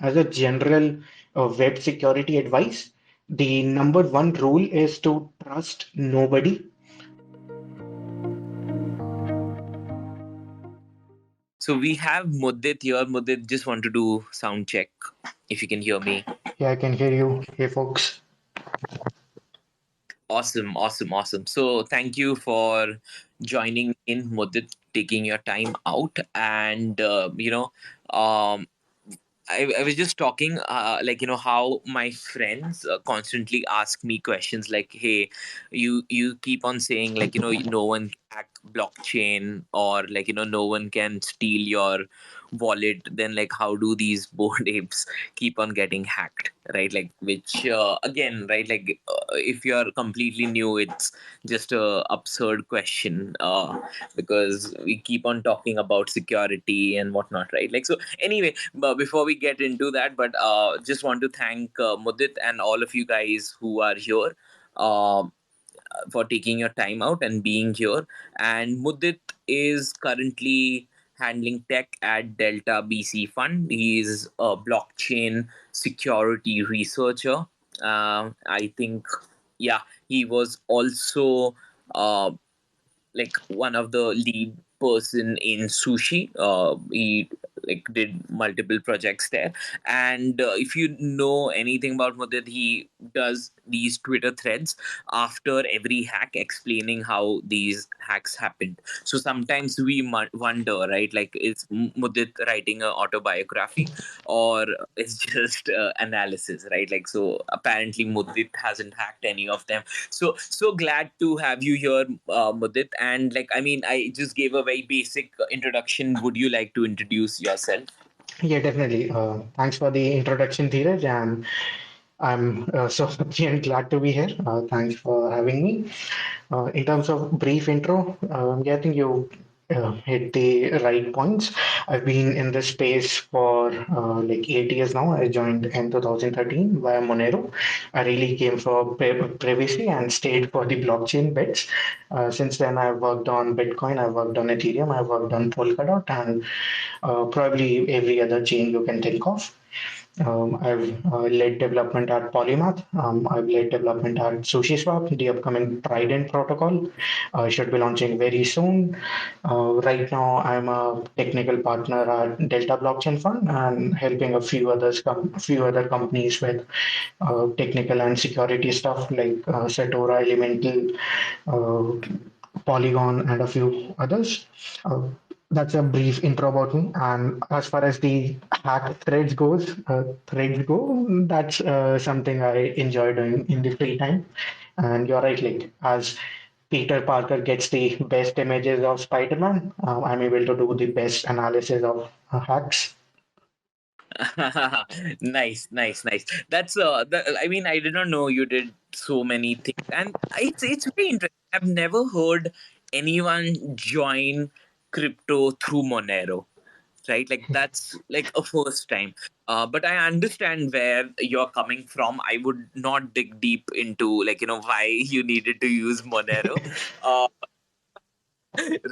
as a general web security advice, the number one rule is to trust nobody. So we have Mudit here. Mudit, just want to do sound check if you can hear me. Yeah, I can hear you. Hey, folks. Awesome, awesome, awesome. So thank you for joining in, Mudit, taking your time out. And, um, I was just talking, how my friends constantly ask me questions like, "Hey, you keep on saying no one can hack blockchain, or no one can steal your wallet. Then how do these bored apes keep on getting hacked, right? Which again, right? If you're completely new, it's just a absurd question because we keep on talking about security and whatnot, right? So anyway, but before we get into that, but just want to thank Mudit and all of you guys who are here for taking your time out and being here. And Mudit is currently handling tech at DeltaBCFund. He is a blockchain security researcher. I think, yeah, he was also uh, one of the lead person in sushi. He did multiple projects there. And if you know anything about Mudit, he does these Twitter threads after every hack explaining how these hacks happened. So sometimes we wonder, right, is Mudit writing an autobiography, or it's just analysis, right? So apparently Mudit hasn't hacked any of them. So glad to have you here, Mudit. And I just gave a very basic introduction. Would you like to introduce yourself? Yeah, definitely. Thanks for the introduction, Dheeraj, and I'm so happy and glad to be here. Thanks for having me. In terms of brief intro, yeah, I think you hit the right points. I've been in this space for 8 years now. I joined in 2013 via Monero. I really came for privacy and stayed for the blockchain bits. Since then, I've worked on Bitcoin, I've worked on Ethereum, I've worked on Polkadot, and probably every other chain you can think of. I've led development at Polymath. I've led development at SushiSwap, the upcoming Trident protocol. Should be launching very soon. Right now, I'm a technical partner at Delta Blockchain Fund and helping a few other companies with technical and security stuff like Satora, Elemental, Polygon, and a few others. Uh, that's a brief intro about me. And as far as the threads go, that's something I enjoy doing in the free time. And you're right, like as Peter Parker gets the best images of Spider-Man, I'm able to do the best analysis of hacks. Nice, nice, nice. I mean, I did not know you did so many things, and it's very interesting. I've never heard anyone join crypto through Monero, right? That's a first time. But I understand where you're coming from. I would not dig deep into why you needed to use Monero uh,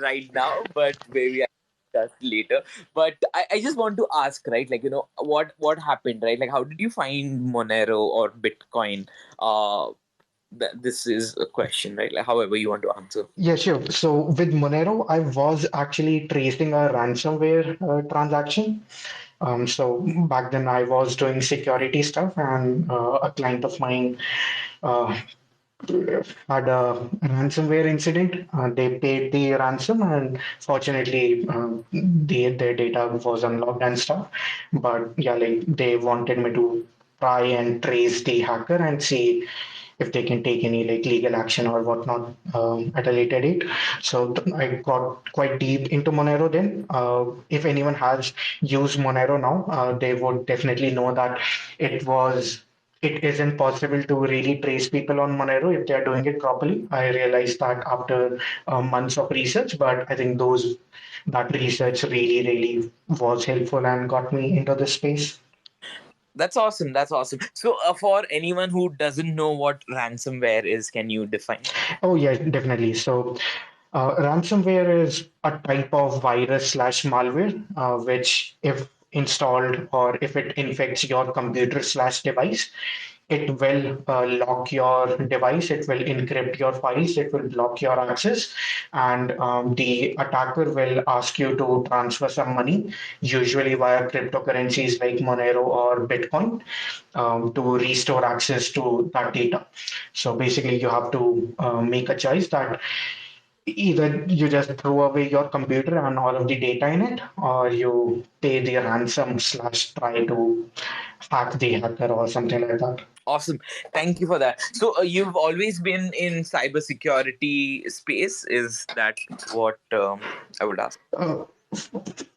right now, but maybe I discuss later. But I just want to ask, right? What happened, right? How did you find Monero or Bitcoin? This is a question, right? However you want to answer. Yeah, sure. So with Monero, I was actually tracing a ransomware transaction. So back then I was doing security stuff, and a client of mine uh, had a ransomware incident. They paid the ransom, and fortunately, their data was unlocked and stuff. But yeah, like they wanted me to try and trace the hacker and see if they can take any like legal action or whatnot at a later date. So I got quite deep into Monero then. If anyone has used Monero now, they would definitely know that it was it isn't possible to really trace people on Monero if they are doing it properly. I realized that after months of research, but I think those that research really was helpful and got me into this space. That's awesome. That's awesome. So, for anyone who doesn't know what ransomware is, can you define? Oh yeah, definitely. So ransomware is a type of virus slash malware, which if installed or if it infects your computer slash device, it will lock your device, it will encrypt your files, it will block your access, and the attacker will ask you to transfer some money, usually via cryptocurrencies like Monero or Bitcoin, to restore access to that data. So basically, you have to make a choice that either you just throw away your computer and all of the data in it, or you pay the ransom slash try to hack the hacker or something like that. Awesome. Thank you for that. So you've always been in cybersecurity space. Is that what I would ask? Uh,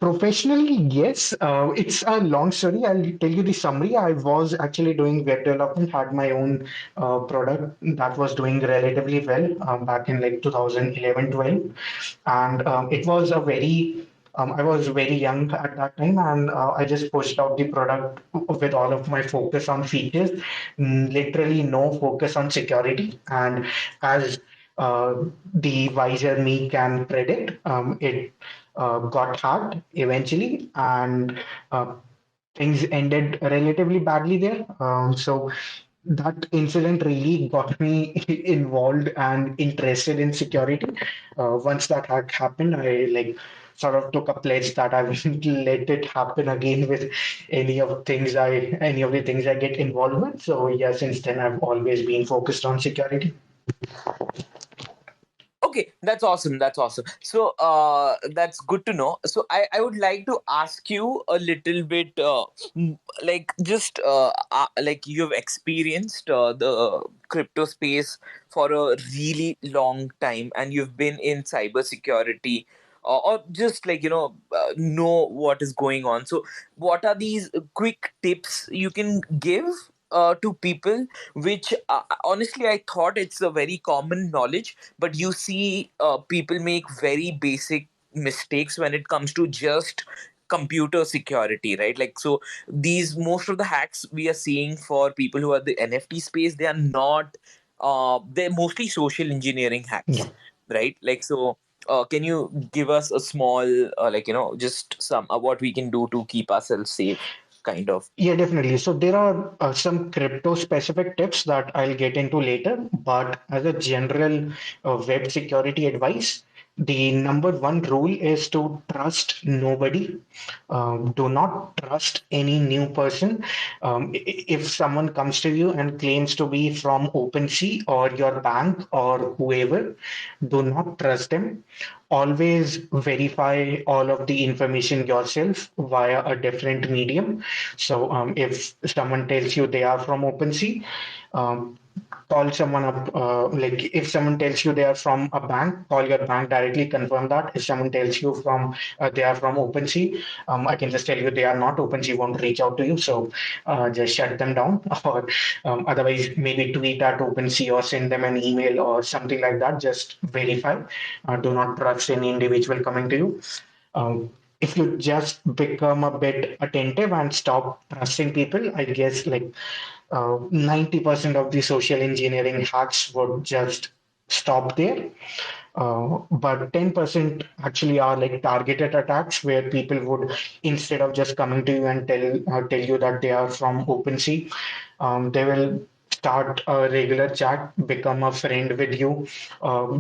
Professionally, yes. It's a long story. I'll tell you the summary. I was actually doing web development, had my own product that was doing relatively well back in like 2011, 12. And it was a very, I was very young at that time, and I just pushed out the product with all of my focus on features, literally no focus on security. And as the wiser me can predict, it got hacked eventually, and uh, things ended relatively badly there. So that incident really got me involved and interested in security. Once that hack happened, I like sort of took a pledge that I wouldn't let it happen again with any of the things I get involved with. So yeah, since then I've always been focused on security. Okay, that's awesome. That's awesome. So that's good to know. So I would like to ask you a little bit, like just like you've experienced the crypto space for a really long time, and you've been in cybersecurity. Or just like know what is going on. So, what are these quick tips you can give to people? Which honestly, I thought it's a very common knowledge, but you see people make very basic mistakes when it comes to just computer security, right? Like, so these most of the hacks we are seeing for people who are the NFT space, they are not they're mostly social engineering hacks, Yeah. right? Like, so can you give us a small like just some what we can do to keep ourselves safe, kind of? Yeah, definitely. So there are some crypto specific tips that I'll get into later, but as a general web security advice, the number one rule is to trust nobody. Do not trust any new person. If someone comes to you and claims to be from OpenSea or your bank or whoever, do not trust them. Always verify all of the information yourself via a different medium. So if someone tells you they are from OpenSea, um, call someone up. Like if someone tells you they are from a bank, call your bank directly, confirm that. If someone tells you from they are from OpenSea, I can just tell you they are not. OpenSea won't reach out to you, so just shut them down. Or otherwise, maybe tweet at OpenSea or send them an email or something like that. Just verify. Do not trust any individual coming to you. If you just become a bit attentive and stop trusting people, I guess like 90% of the social engineering hacks would just stop there. But 10% actually are like targeted attacks where people would, instead of just coming to you and tell you that they are from OpenSea, they will start a regular chat, become a friend with you.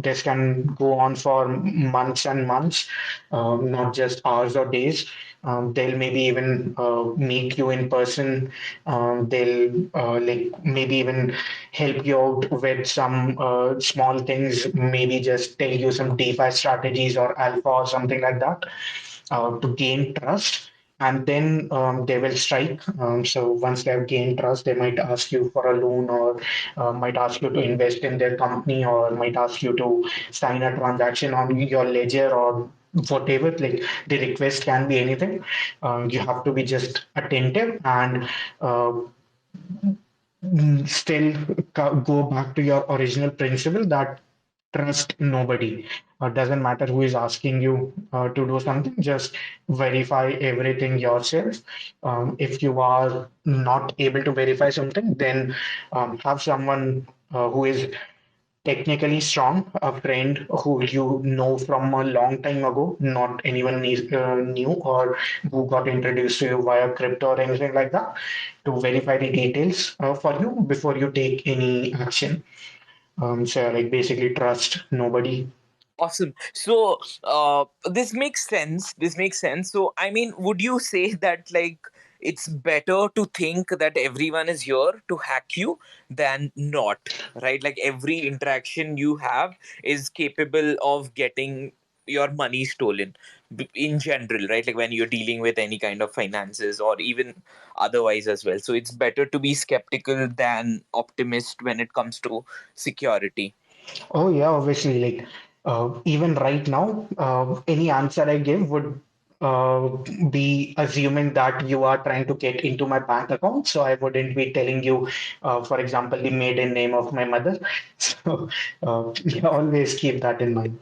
This can go on for months and months, not just hours or days. They'll maybe even meet you in person. They'll like maybe even help you out with some small things, maybe just tell you some DeFi strategies or alpha or something like that to gain trust. And then they will strike. So once they have gained trust, they might ask you for a loan or might ask you to invest in their company or might ask you to sign a transaction on your ledger or whatever. Like the request can be anything. You have to be just attentive and uh, still go back to your original principle that trust nobody. Doesn't matter who is asking you to do something, just verify everything yourself. If you are not able to verify something, then have someone who is technically strong, a friend who you know from a long time ago, not anyone new or who got introduced to you via crypto or anything like that, to verify the details for you before you take any action. So like basically trust nobody. Awesome. So, this makes sense. This makes sense. So, I mean, would you say that like it's better to think that everyone is here to hack you than not, right? Like every interaction you have is capable of getting your money stolen in general, right? Like when you're dealing with any kind of finances or even otherwise as well. So, it's better to be skeptical than optimist when it comes to security. Oh yeah, obviously. Like even right now, any answer I give would uh, be assuming that you are trying to get into my bank account. So I wouldn't be telling you, for example, the maiden name of my mother. So yeah, always keep that in mind.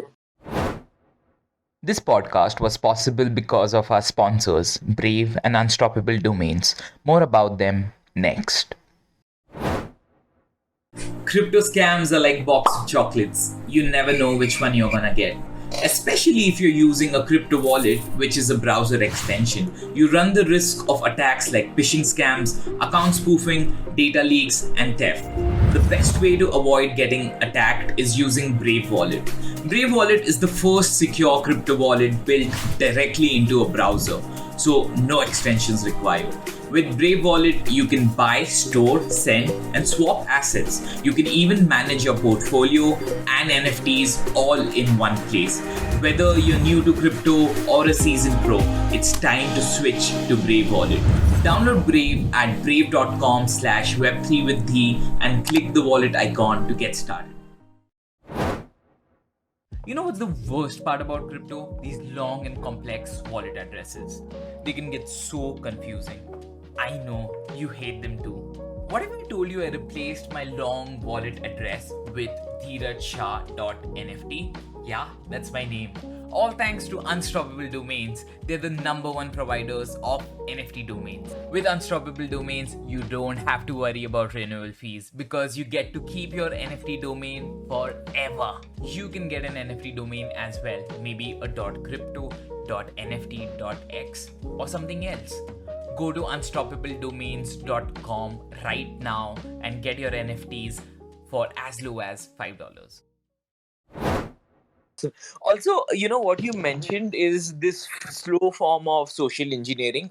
This podcast was possible because of our sponsors, Brave and Unstoppable Domains. More about them next. Crypto scams are like box of chocolates. You never know which one you're gonna get. Especially if you're using a crypto wallet, which is a browser extension. You run the risk of attacks like phishing scams, account spoofing, data leaks, and theft. The best way to avoid getting attacked is using Brave Wallet. Brave Wallet is the first secure crypto wallet built directly into a browser, so no extensions required. With Brave Wallet, you can buy, store, send, and swap assets. You can even manage your portfolio and NFTs all in one place. Whether you're new to crypto or a seasoned pro, it's time to switch to Brave Wallet. Download Brave at brave.com/web3with and click the wallet icon to get started. You know what's the worst part about crypto? These long and complex wallet addresses. They can get so confusing. I know you hate them too. What if I told you I replaced my long wallet address with dheerajshah.nft? Yeah, that's my name. All thanks to Unstoppable Domains. They're the #1 providers of NFT domains. With Unstoppable Domains, you don't have to worry about renewal fees because you get to keep your NFT domain forever. You can get an NFT domain as well, maybe a .crypto, .nft, .x, or something else. Go to unstoppabledomains.com right now and get your NFTs for as low as $5. Also, what you mentioned is this slow form of social engineering,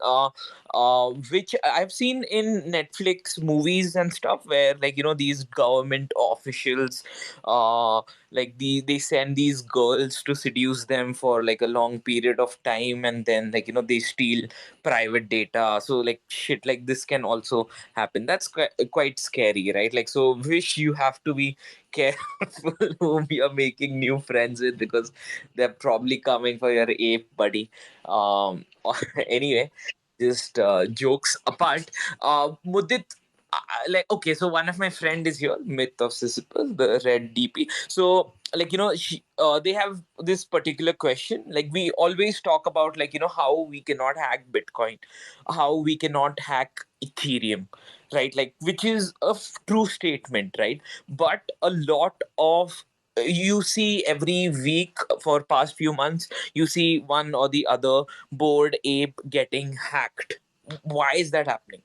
which I've seen in Netflix movies and stuff, where like these government officials, like they send these girls to seduce them for like a long period of time, and then like they steal private data. So like shit like this can also happen. That's quite scary, right? Like, so wish you have to be careful whom you're making new friends with, because they're probably coming for your ape buddy. Anyway, just jokes apart, Mudit, like, okay, so one of my friend is here, Myth of Sisyphus, the red DP. So like they have this particular question. Like, we always talk about like how we cannot hack Bitcoin, how we cannot hack Ethereum, right? Like, which is a true statement, right? But a lot of, you see every week for past few months, you see one or the other Bored Ape getting hacked. Why is that happening?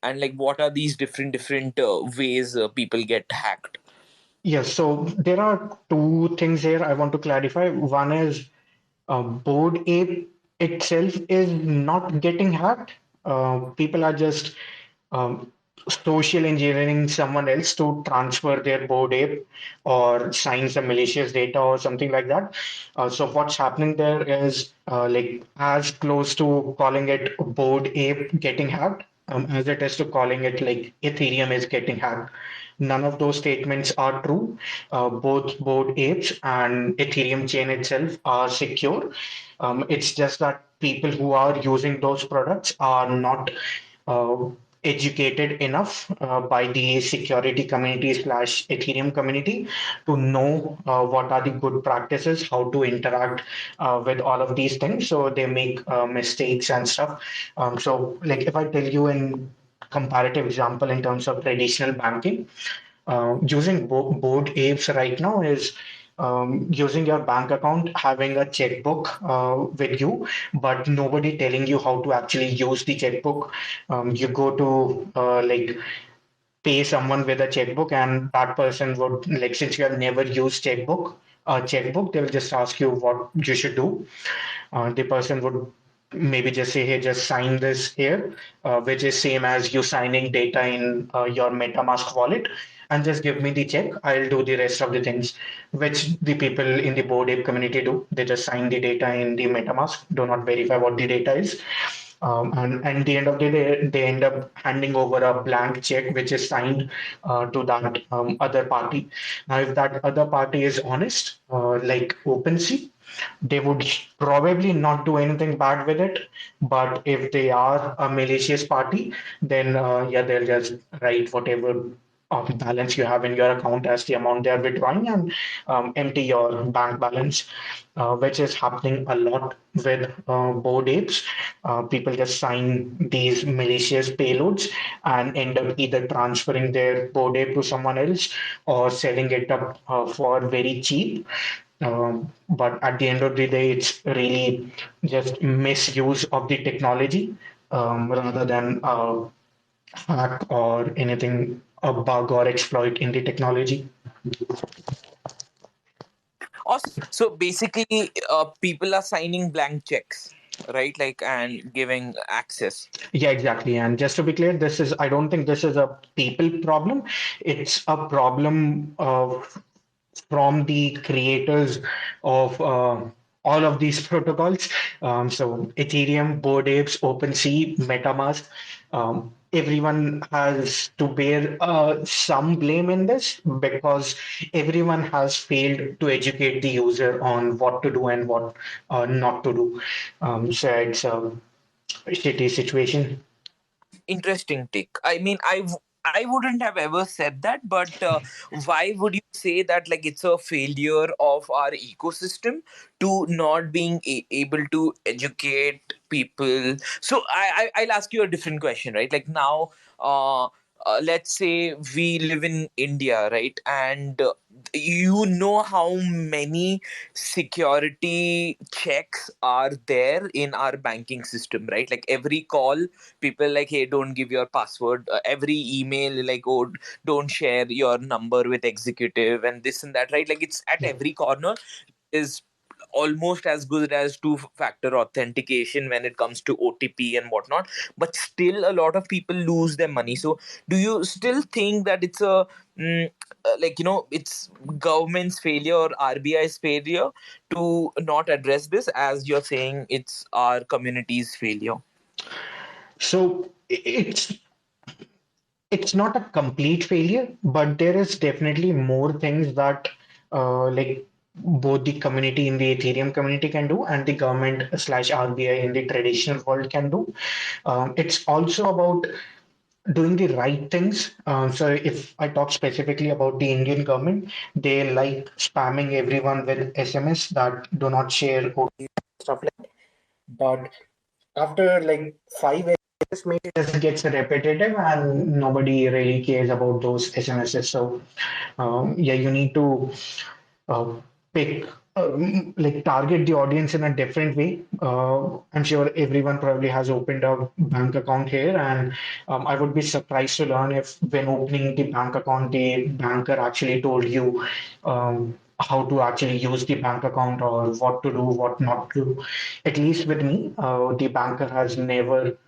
And like, what are these different ways people get hacked? Yes, so there are two things here I want to clarify. One is Bored Ape itself is not getting hacked. People are just um, social engineering someone else to transfer their Bored Ape or sign some malicious data or something like that. So what's happening there is like as close to calling it Bored Ape getting hacked as it is to calling it like Ethereum is getting hacked. None of those statements are true. Both Bored Apes and Ethereum chain itself are secure. It's just that people who are using those products are not uh, educated enough by the security community slash Ethereum community to know what are the good practices, how to interact with all of these things. So they make mistakes and stuff. So like if I tell you in comparative example in terms of traditional banking, using Bored Apes right now is using your bank account, having a checkbook with you, but nobody telling you how to actually use the checkbook. You go to pay someone with a checkbook, and that person would, like, since you have never used checkbook, they'll just ask you what you should do. The person would maybe just say, hey, just sign this here, which is same as you signing data in your MetaMask wallet, and just give me the check. I'll do the rest of the things, which the people in the Bored Ape community do. They just sign the data in the MetaMask, do not verify what the data is. And at the end of the day, they end up handing over a blank check, which is signed to that other party. Now, if that other party is honest, like OpenSea, they would probably not do anything bad with it. But if they are a malicious party, then yeah, they'll just write whatever balance you have in your account as the amount they are withdrawing, and empty your bank balance, which is happening a lot with Bored Apes. People just sign these malicious payloads and end up either transferring their Bored Ape to someone else or selling it up for very cheap. But at the end of the day, it's really just misuse of the technology, rather than hack or anything, a bug or exploit in the technology. Awesome. So basically, people are signing blank checks, right? Like, and giving access. Yeah, exactly. And just to be clear, I don't think this is a people problem. It's a problem from the creators of all of these protocols. So Ethereum, Bored Apes, OpenSea, MetaMask, everyone has to bear some blame in this, because everyone has failed to educate the user on what to do and what not to do. So it's a shitty situation. Interesting take. I mean, I wouldn't have ever said that, but why would you say that? Like, it's a failure of our ecosystem to not being able to educate people. So I'll ask you a different question, right? Like now, let's say we live in India, right? And you know how many security checks are there in our banking system, right? Like every call, people like, hey, don't give your password. Every email, like, oh, don't share your number with executive and this and that, right? Like it's at every corner is almost as good as two-factor authentication when it comes to OTP and whatnot, but still a lot of people lose their money. So do you still think that it's a it's government's failure or RBI's failure to not address this, as you're saying it's our community's failure? So it's not a complete failure, but there is definitely more things that like both the community in the Ethereum community can do and the government slash RBI in the traditional world can do. It's also about doing the right things. So if I talk specifically about the Indian government, they like spamming everyone with SMS that do not share OTP, stuff like that. But after like 5 years, maybe it just gets repetitive and nobody really cares about those SMSs. So yeah, you need to uh, pick, like, target the audience in a different way. I'm sure everyone probably has opened a bank account here, and I would be surprised to learn if when opening the bank account, the banker actually told you how to actually use the bank account or what to do, what not to do. At least with me, the banker has never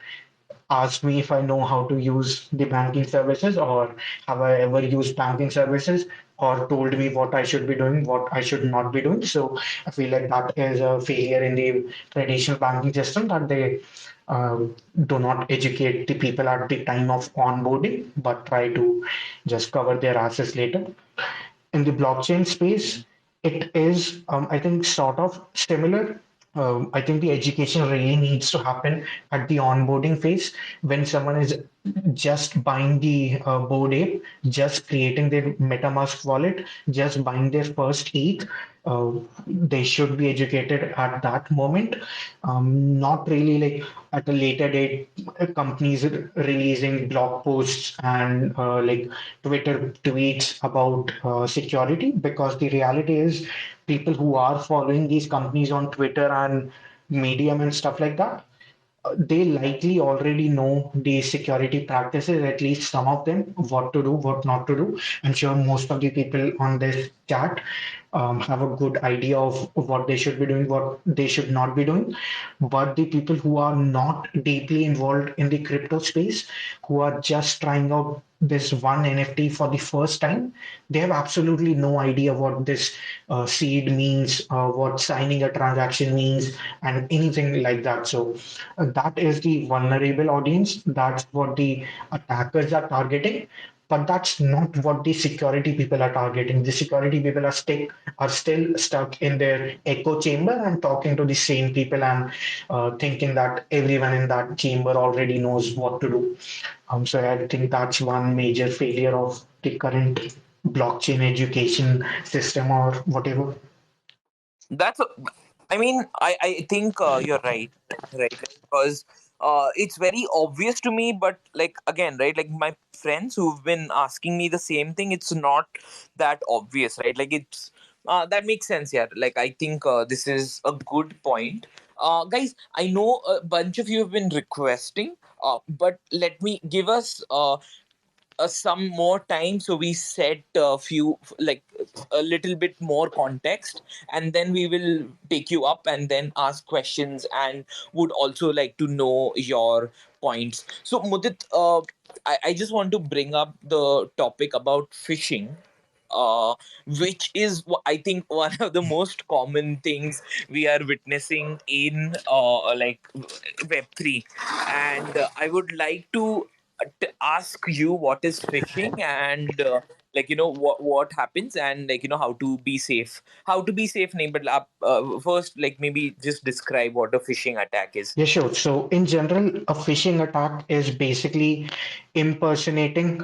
asked me if I know how to use the banking services, or have I ever used banking services, or told me what I should be doing, what I should not be doing. So I feel like that is a failure in the traditional banking system, that they uh, do not educate the people at the time of onboarding, but try to just cover their asses later. In the blockchain space, it is, I think, sort of similar. I think the education really needs to happen at the onboarding phase when someone is just buying the Bored Ape, just creating their MetaMask wallet, just buying their first ETH. They should be educated at that moment, not really like at a later date. Companies releasing blog posts and like Twitter tweets about security, because the reality is people who are following these companies on Twitter and Medium and stuff like that, they likely already know the security practices, at least some of them, what to do, what not to do. I'm sure most of the people on this chat have a good idea of what they should be doing, what they should not be doing. But the people who are not deeply involved in the crypto space, who are just trying out this one NFT for the first time, they have absolutely no idea what this seed means, what signing a transaction means, and anything like that. So that is the vulnerable audience. That's what the attackers are targeting. But that's not what the security people are targeting. The security people are still stuck in their echo chamber and talking to the same people and thinking that everyone in that chamber already knows what to do. So I think that's one major failure of the current blockchain education system or whatever. That's I mean, I think you're right, right? Like, because it's very obvious to me, but like again, right? Like my friends who've been asking me the same thing, it's not that obvious, right? Like it's that makes sense, yeah. Like I think this is a good point. Guys, I know a bunch of you have been requesting, but let me give us some more time, so we set a few, like a little bit more context, and then we will take you up and then ask questions, and would also like to know your points. So Mudit, I just want to bring up the topic about phishing, uh, which is I think one of the most common things we are witnessing in like Web3. And I would like to ask you what is phishing, and like what happens, and like how to be safe name. But first, like maybe just describe what a phishing attack is. Yeah, sure. So in general, a phishing attack is basically impersonating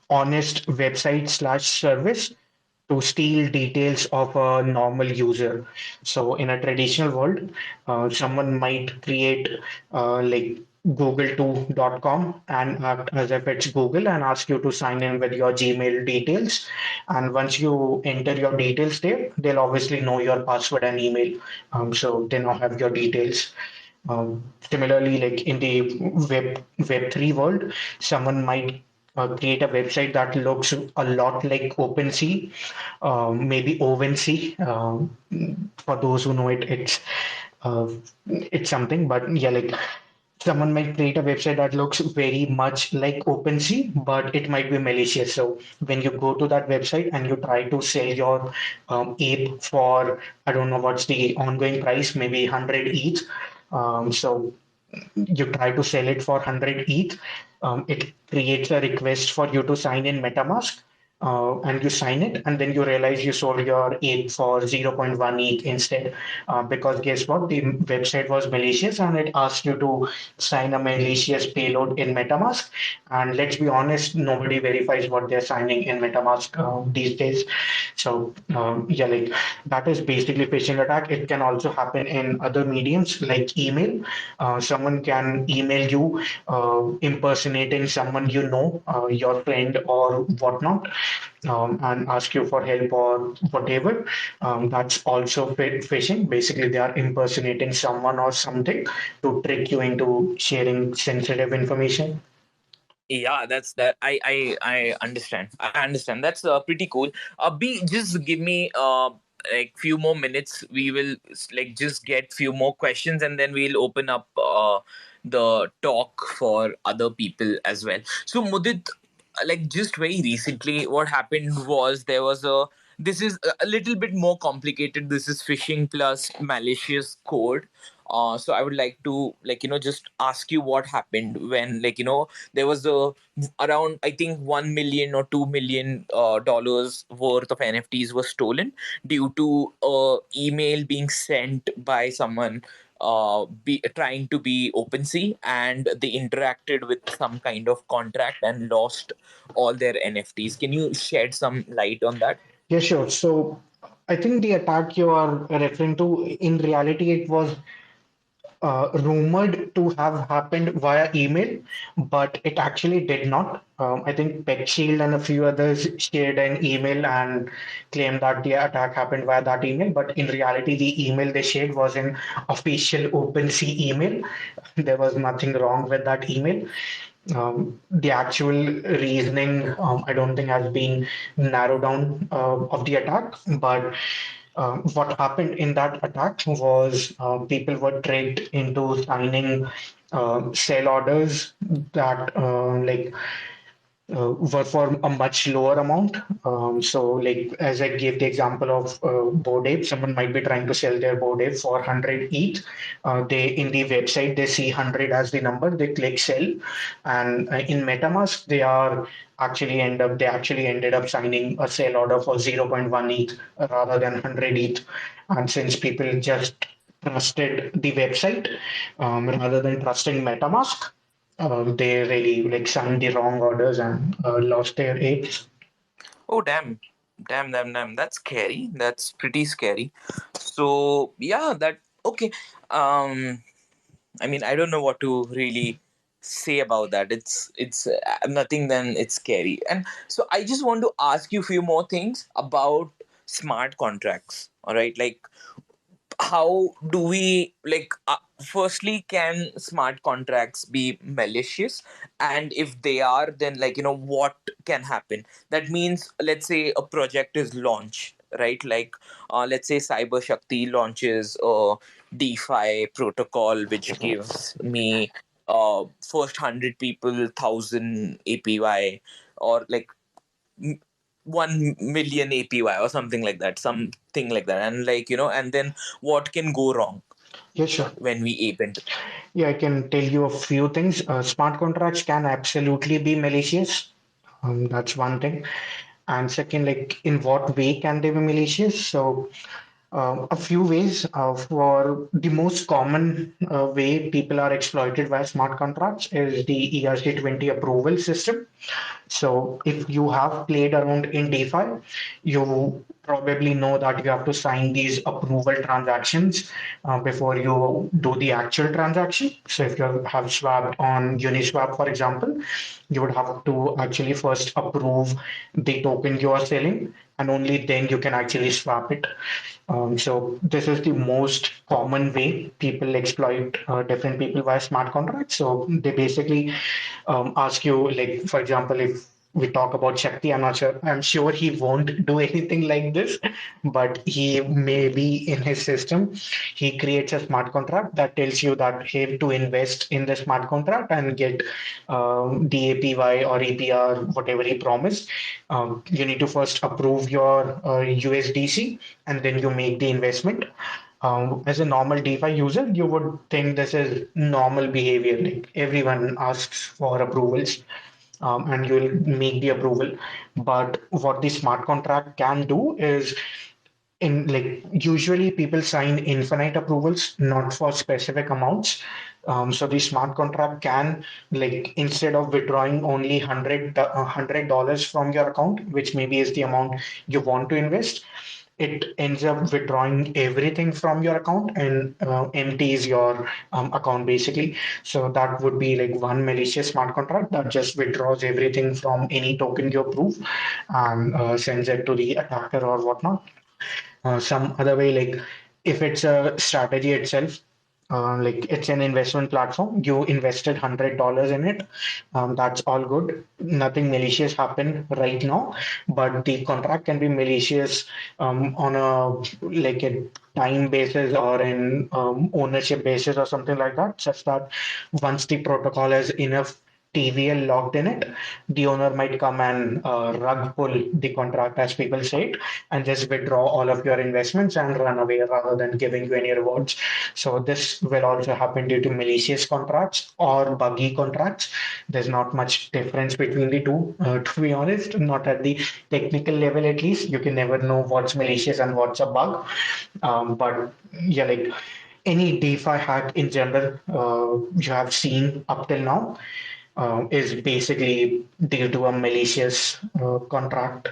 honest website slash service to steal details of a normal user. So in a traditional world, someone might create like google2.com and act as if it's Google and ask you to sign in with your Gmail details. And once you enter your details there, they'll obviously know your password and email. So they now have your details. Similarly, like in the Web3 world, someone might create a website that looks a lot like OpenSea, maybe OpenSea. For those who know it, uh, it's something. But yeah, like someone might create a website that looks very much like OpenSea, but it might be malicious. So when you go to that website and you try to sell your ape for, I don't know what's the ongoing price, maybe 100 each. So you try to sell it for 100 ETH, it creates a request for you to sign in MetaMask, and you sign it, and then you realize you sold your ETH for zero point 0.1 ETH instead, because guess what? The website was malicious and it asked you to sign a malicious payload in MetaMask. And let's be honest, nobody verifies what they're signing in MetaMask these days. So yeah, like that is basically phishing attack. It can also happen in other mediums like email. Someone can email you impersonating someone you know, your friend or whatnot, and ask you for help or whatever. That's also phishing. Basically, they are impersonating someone or something to trick you into sharing sensitive information. Yeah, that's that. I understand. I understand. That's pretty cool. B, just give me like few more minutes. We will like just get few more questions, and then we'll open up the talk for other people as well. So Mudit, like just very recently, what happened was there was a. This is a little bit more complicated. This is phishing plus malicious code. So I would like to just ask you what happened when there was a around I think 1 million or 2 million dollars worth of NFTs were stolen due to email being sent by someone be trying to be OpenSea, and they interacted with some kind of contract and lost all their NFTs. Can you shed some light on that? Yeah, sure. So I think the attack you are referring to, in reality, it was rumored to have happened via email, but it actually did not. I think PetShield and a few others shared an email and claimed that the attack happened via that email. But in reality, the email they shared was an official OpenSea email. There was nothing wrong with that email. The actual reasoning, I don't think, has been narrowed down of the attack, but what happened in that attack was people were tricked into signing sell orders that were for a much lower amount. So, like as I gave the example of Bored Apes, someone might be trying to sell their Bored Ape for 100 each. They in the website they see 100 as the number. They click sell, and in MetaMask they actually ended up signing a sell order for 0.1 ETH rather than 100 ETH. And since people just trusted the website rather than trusting MetaMask, they really like signed the wrong orders and lost their apes. Oh, damn. Damn, damn, damn. That's scary. That's pretty scary. So, yeah, that, okay. I mean, I don't know what to really say about that. It's nothing than it's scary. And so I just want to ask you a few more things about smart contracts. All right, like how do we firstly, can smart contracts be malicious, and if they are, then what can happen? That means, let's say a project is launched, right? Let's say Cyber Shakti launches a DeFi protocol which gives me first 100 people 1,000 APY, or 1 million APY or something like that, and and then what can go wrong Yeah, sure. when we ape into? Yeah, I can tell you a few things. Smart contracts can absolutely be malicious. That's one thing. And second, like in what way can they be malicious? So a few ways. For the most common way people are exploited by smart contracts is the ERC20 approval system. So if you have played around in DeFi, you probably know that you have to sign these approval transactions before you do the actual transaction. So if you have swapped on Uniswap, for example, you would have to actually first approve the token you are selling, and only then you can actually swap it. So this is the most common way people exploit different people via smart contracts. So they basically ask you, like, for example, if we talk about Shakti, I'm sure he won't do anything like this, but he may be in his system. He creates a smart contract that tells you that hey, to invest in the smart contract and get DAPY or APR, whatever he promised, you need to first approve your USDC and then you make the investment. As a normal DeFi user, you would think this is normal behavior. Like everyone asks for approvals, and you will make the approval. But what the smart contract can do is, in like usually people sign infinite approvals, not for specific amounts. So the smart contract can, like, instead of withdrawing only $100 from your account, which maybe is the amount you want to invest, it ends up withdrawing everything from your account and empties your account basically. So that would be like one malicious smart contract that just withdraws everything from any token you approve and sends it to the attacker or whatnot. Some other way, like if it's a strategy itself, like it's an investment platform, you invested $100 in it, that's all good, nothing malicious happened right now. But the contract can be malicious on a like a time basis or an ownership basis or something like that, such that once the protocol has enough TVL logged in it, the owner might come and rug pull the contract, as people say it, and just withdraw all of your investments and run away rather than giving you any rewards. So this will also happen due to malicious contracts or buggy contracts. There's not much difference between the two, to be honest, not at the technical level at least. You can never know what's malicious and what's a bug. But yeah, like any DeFi hack in general you have seen up till now is basically due to a malicious contract.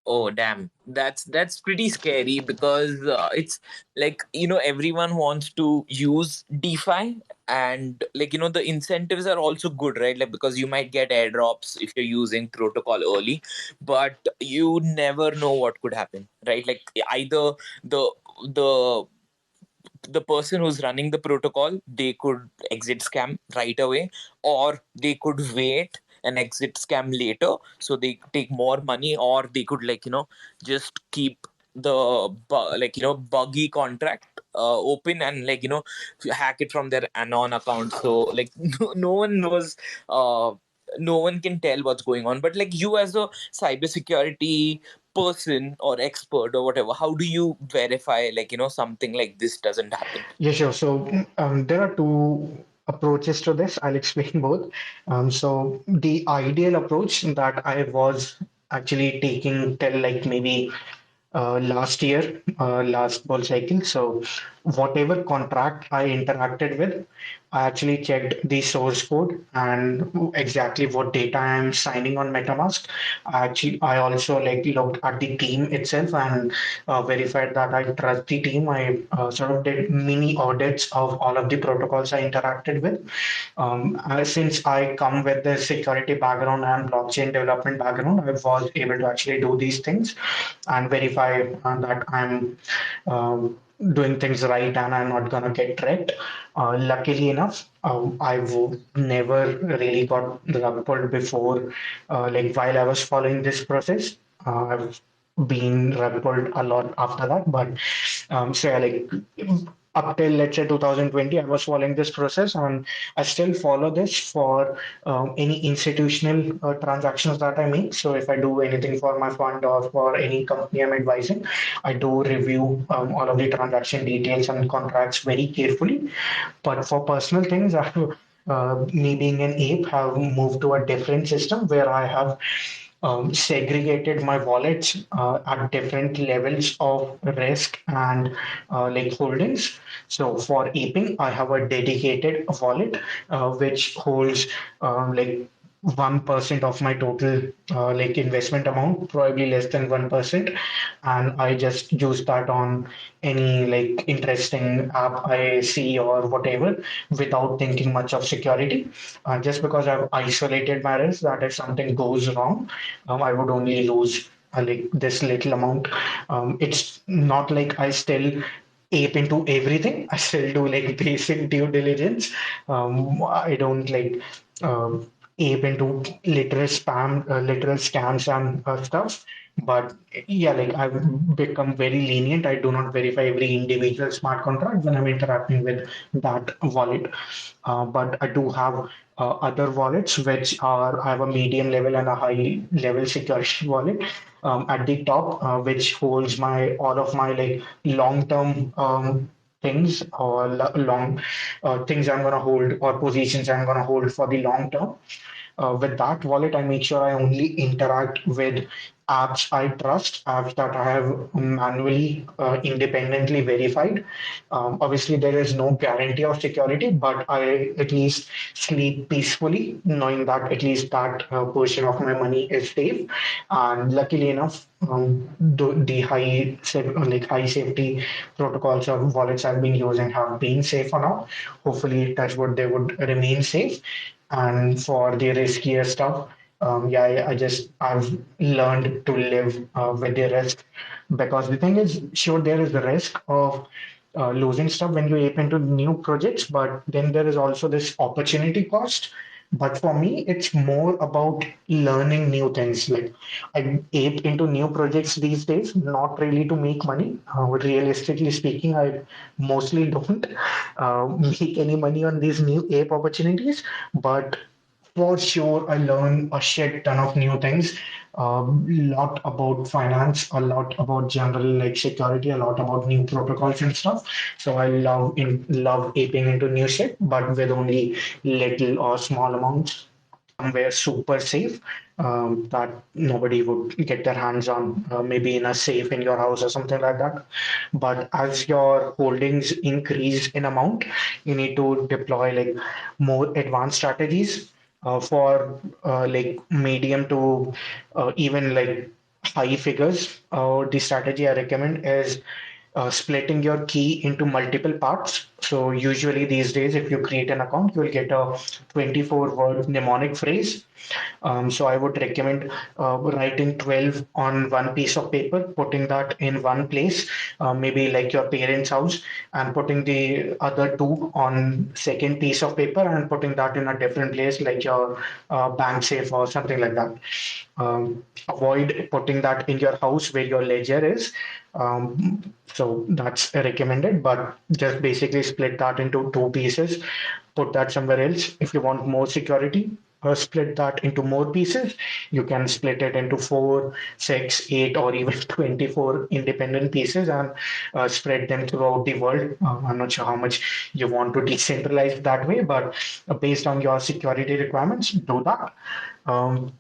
Oh damn, that's pretty scary because it's like everyone wants to use DeFi, and the incentives are also good, right? Like because you might get airdrops if you're using protocol early, but you never know what could happen, right? Like either the the the person who's running the protocol, they could exit scam right away, or they could wait and exit scam later so they take more money, or they could just keep the buggy contract open and hack it from their anon account. So like no one knows, no one can tell what's going on. But like you as a cybersecurity person or expert or whatever, how do you verify something like this doesn't happen? Yeah, sure. So there are two approaches to this. I'll explain both. So the ideal approach that I was actually taking till like maybe last year, last bull cycle. So whatever contract I interacted with, I actually checked the source code and exactly what data I'm signing on MetaMask. I also like looked at the team itself and verified that I trust the team. I sort of did mini audits of all of the protocols I interacted with. Since I come with the security background and blockchain development background, I was able to actually do these things and verify that I'm doing things right and I'm not gonna get tricked. Luckily enough, never really got rug pulled before. Like while I was following this process, I've been rug pulled a lot after that. But so yeah, like up till let's say 2020, I was following this process, and I still follow this for any institutional transactions that I make. So if I do anything for my fund or for any company I'm advising, I do review all of the transaction details and contracts very carefully. But for personal things, me being an ape, have moved to a different system where I have segregated my wallets at different levels of risk and like holdings. So for aping, I have a dedicated wallet which holds like 1% of my total like investment amount, probably less than 1%, and I just use that on any like interesting app I see or whatever without thinking much of security. Just because I've isolated my risk, that if something goes wrong, I would only lose like this little amount. It's not like I still ape into everything. I still do like basic due diligence. I don't like ape into literal scams and stuff. But yeah, like I've become very lenient. I do not verify every individual smart contract when I'm interacting with that wallet. But I do have other wallets which are I have a medium level and a high level security wallet at the top, which holds my all of my like long term things or long things I'm gonna hold or positions I'm gonna hold for the long term. With that wallet, I make sure I only interact with apps I trust, apps that I have manually, independently verified. Obviously, there is no guarantee of security, but I at least sleep peacefully knowing that at least that portion of my money is safe. And luckily enough, the high safety protocols of wallets I've been using have been safe for now. Hopefully, touch wood, they would remain safe. And for the riskier stuff, yeah, I've learned to live with the risk, because the thing is, sure, there is the risk of losing stuff when you ape into new projects, but then there is also this opportunity cost. But for me, it's more about learning new things. Like I ape into new projects these days, not really to make money. Realistically speaking, I mostly don't make any money on these new ape opportunities. But for sure, I learn a shit ton of new things. A lot about finance, a lot about general like security, a lot about new protocols and stuff. So I love aping into new shit, but with only little or small amounts. somewhere super safe that nobody would get their hands on, maybe in a safe in your house or something like that. But as your holdings increase in amount, you need to deploy like more advanced strategies for like medium to even like high figures. The strategy I recommend is splitting your key into multiple parts. So usually these days, if you create an account, you'll get a 24-word mnemonic phrase. So I would recommend writing 12 on one piece of paper, putting that in one place, maybe like your parents' house, and putting the other two on second piece of paper and putting that in a different place, like your bank safe or something like that. Avoid putting that in your house where your ledger is. So that's recommended, but just basically split that into two pieces, put that somewhere else. If you want more security, split that into more pieces. You can split it into 4, 6, 8, or even 24 independent pieces and spread them throughout the world. I'm not sure how much you want to decentralize that way, but based on your security requirements, do that. Um,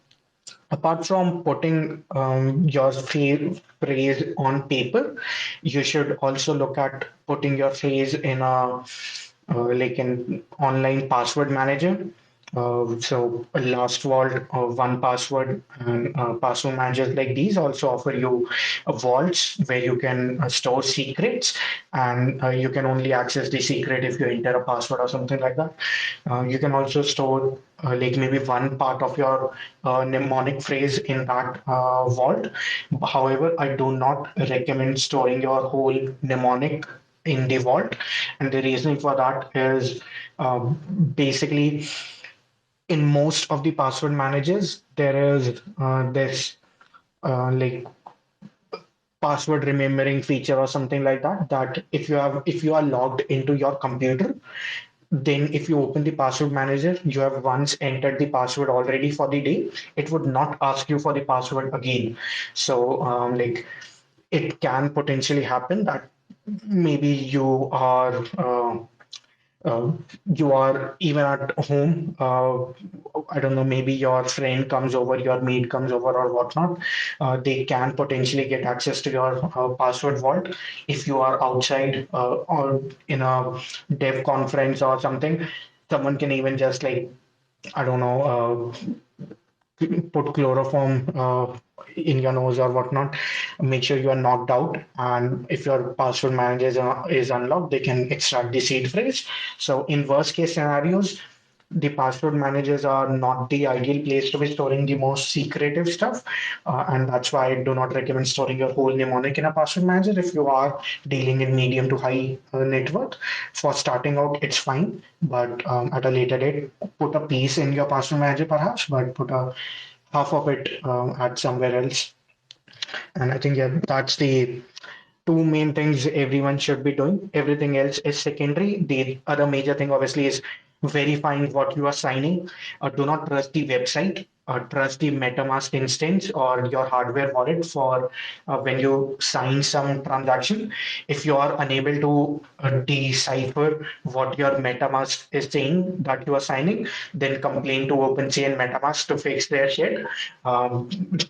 Apart from putting your phrase on paper, you should also look at putting your phrase in a like an online password manager. So Last Vault, One Password, and password managers like these also offer you vaults where you can store secrets, and you can only access the secret if you enter a password or something like that. You can also store like maybe one part of your mnemonic phrase in that vault. However, I do not recommend storing your whole mnemonic in the vault, and the reason for that is basically in most of the password managers there is this like password remembering feature or something like that, that if you are logged into your computer, then if you open the password manager, you have once entered the password already for the day, it would not ask you for the password again. So like it can potentially happen that maybe you are even at home. I don't know, maybe your friend comes over, your maid comes over, or whatnot. They can potentially get access to your password vault. If you are outside or in a dev conference or something, someone can even just like, I don't know, put chloroform in your nose or whatnot. Make sure you are knocked out, and if your password manager is unlocked, they can extract the seed phrase. So in worst case scenarios, the password managers are not the ideal place to be storing the most secretive stuff, and that's why I do not recommend storing your whole mnemonic in a password manager. If you are dealing in medium to high net worth, for starting out, it's fine, but at a later date, put a piece in your password manager perhaps, but put a half of it at somewhere else. And I think, yeah, that's the two main things everyone should be doing. Everything else is secondary. The other major thing, obviously, is verifying what you are signing. Do not trust the website. Trust the MetaMask instance or your hardware wallet for when you sign some transaction. If you are unable to decipher what your MetaMask is saying that you are signing, then complain to OpenSea and MetaMask to fix their shit. Um,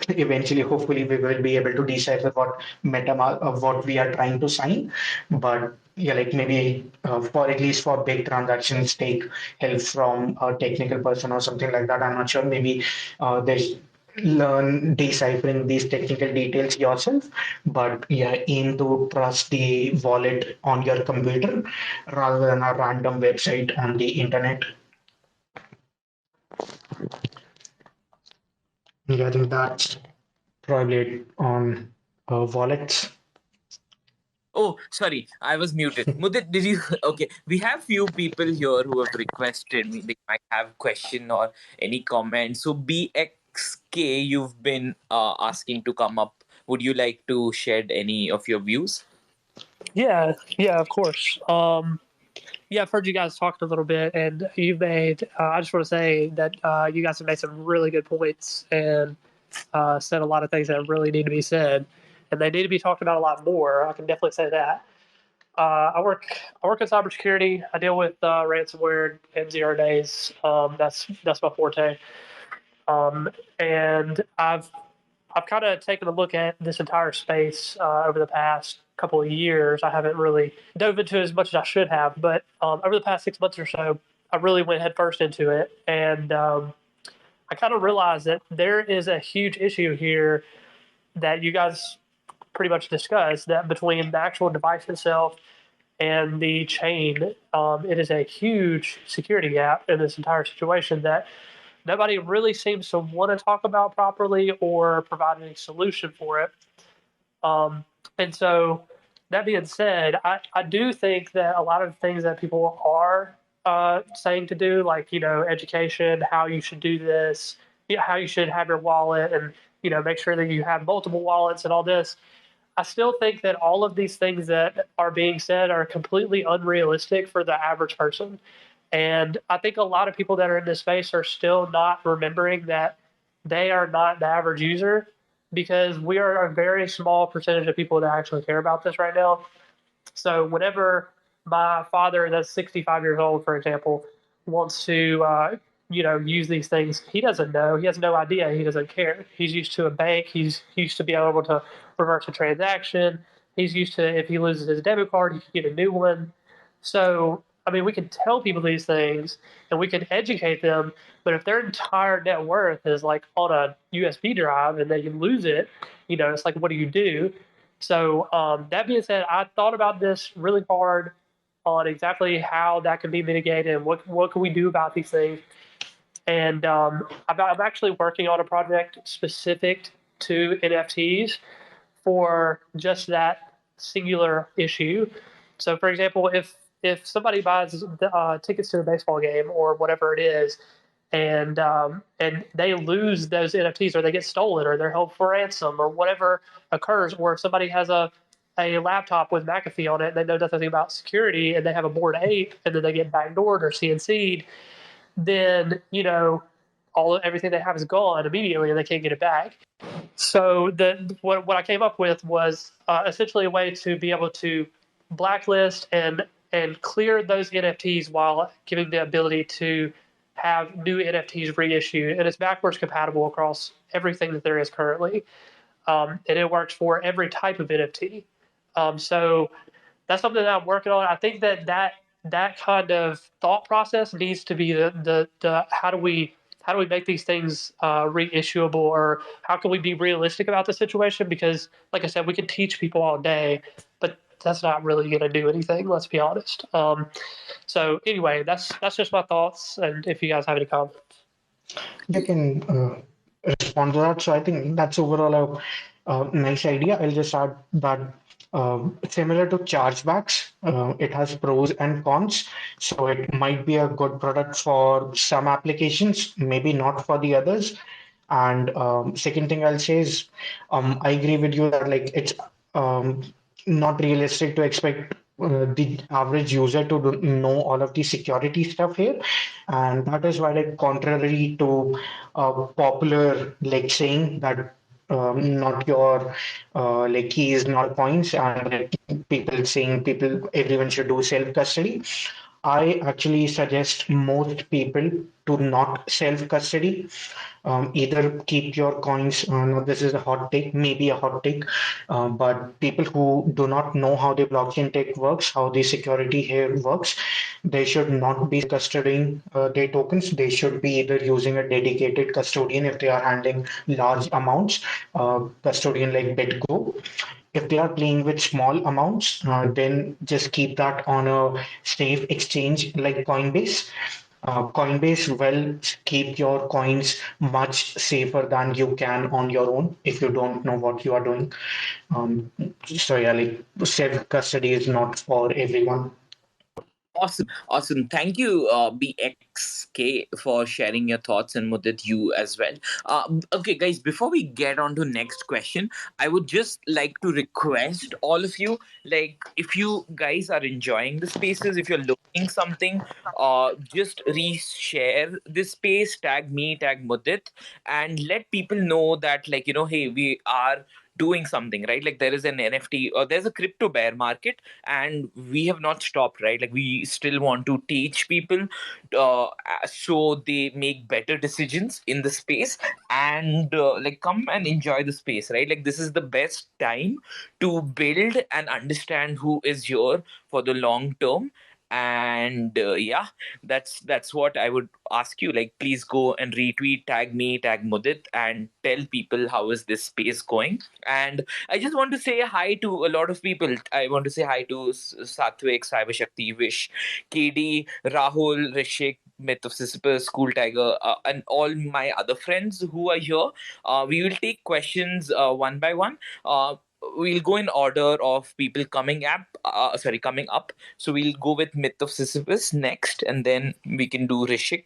Eventually, hopefully, we will be able to decipher what MetaMask, what we are trying to sign. But yeah, like maybe for at least for big transactions, take help from a technical person or something like that. I'm not sure. Maybe there's learn deciphering these technical details yourself, but yeah, aim to trust the wallet on your computer rather than a random website on the internet. Yeah, I think that's probably it on wallets. Oh, sorry, I was muted. Mudit, did you? Okay, we have few people here who have requested me. They might have question or any comment. So BXK, you've been asking to come up. Would you like to shed any of your views? Yeah, of course. Yeah, I've heard you guys talking a little bit, and you've made. I just want to say that you guys have made some really good points and said a lot of things that really need to be said, and they need to be talked about a lot more. I can definitely say that. I work in cybersecurity. I deal with ransomware and zero days. That's my forte. And I've kind of taken a look at this entire space over the past couple of years. I haven't really dove into it as much as I should have, but over the past 6 months or so, I really went headfirst into it, and I kind of realized that there is a huge issue here that you guys pretty much discussed, that between the actual device itself and the chain, it is a huge security gap in this entire situation that nobody really seems to want to talk about properly or provide any solution for it. And so, that being said, I do think that a lot of the things that people are saying to do, like, education, how you should do this, how you should have your wallet, and, make sure that you have multiple wallets and all this. I still think that all of these things that are being said are completely unrealistic for the average person. And I think a lot of people that are in this space are still not remembering that they are not the average user, because we are a very small percentage of people that actually care about this right now. So whenever my father, that's 65 years old, for example, wants to use these things, he doesn't know. He has no idea. He doesn't care. He's used to a bank. He's used to be able to reverse a transaction. He's used to, if he loses his debit card, he can get a new one. So, I mean, we can tell people these things and we can educate them, but if their entire net worth is like on a USB drive and they can lose it, it's like, what do you do? So, that being said, I thought about this really hard on exactly how that can be mitigated and what can we do about these things. And I'm actually working on a project specific to NFTs for just that singular issue. So, for example, if somebody buys tickets to a baseball game or whatever it is, and they lose those NFTs, or they get stolen, or they're held for ransom, or whatever occurs, or if somebody has a laptop with McAfee on it and they know nothing about security and they have a Bored Ape and then they get backdoored or CNC'd, then everything they have is gone immediately and they can't get it back. So what I came up with was essentially a way to be able to blacklist and clear those NFTs while giving the ability to have new NFTs reissued, and it's backwards compatible across everything that there is currently, and it works for every type of NFT. So that's something that I'm working on. I think that kind of thought process needs to be the how do we make these things reissuable, or how can we be realistic about the situation? Because, like I said, we can teach people all day, but that's not really going to do anything. Let's be honest. So anyway, that's just my thoughts. And if you guys have any comments, I can respond to that. So I think that's overall a nice idea. I'll just add that similar to chargebacks, it has pros and cons. So it might be a good product for some applications, maybe not for the others. And second thing I'll say is, I agree with you that like it's not realistic to expect the average user to know all of the security stuff here, and that is why, like, contrary to popular like saying that not your like keys, not points, and like, people everyone should do self custody. I actually suggest most people to not self custody. Either keep your coins. No, this is a hot take, maybe a hot take, but people who do not know how the blockchain tech works, how the security here works, they should not be custodying their tokens. They should be either using a dedicated custodian if they are handling large amounts, custodian like BitGo. If they are playing with small amounts, then just keep that on a safe exchange like Coinbase. Coinbase will keep your coins much safer than you can on your own if you don't know what you are doing. So yeah, like self custody is not for everyone. Awesome. Thank you, BXK, for sharing your thoughts, and Mudit, you as well. Okay, guys, before we get on to next question, I would just like to request all of you, like, if you guys are enjoying the spaces, if you're looking something, just reshare this space, tag me, tag Mudit, and let people know that, like, hey, we are doing something, right? Like there is an NFT or there's a crypto bear market, and we have not stopped, right? Like we still want to teach people so they make better decisions in the space, and like come and enjoy the space, right? Like this is the best time to build and understand who is here for the long term. And yeah, that's what I would ask you. Like please go and retweet, tag me, tag Mudit, and tell people how is this space going. And I just want to say hi to a lot of people. I want to say hi to Satvik, Cyber Shakti, Vish, KD, Rahul, Rishik, Myth of Sisyphus, Cool Tiger, and all my other friends who are here. We will take questions one by one. We'll go in order of people coming up. So we'll go with Myth of Sisyphus next, and then we can do Rishik.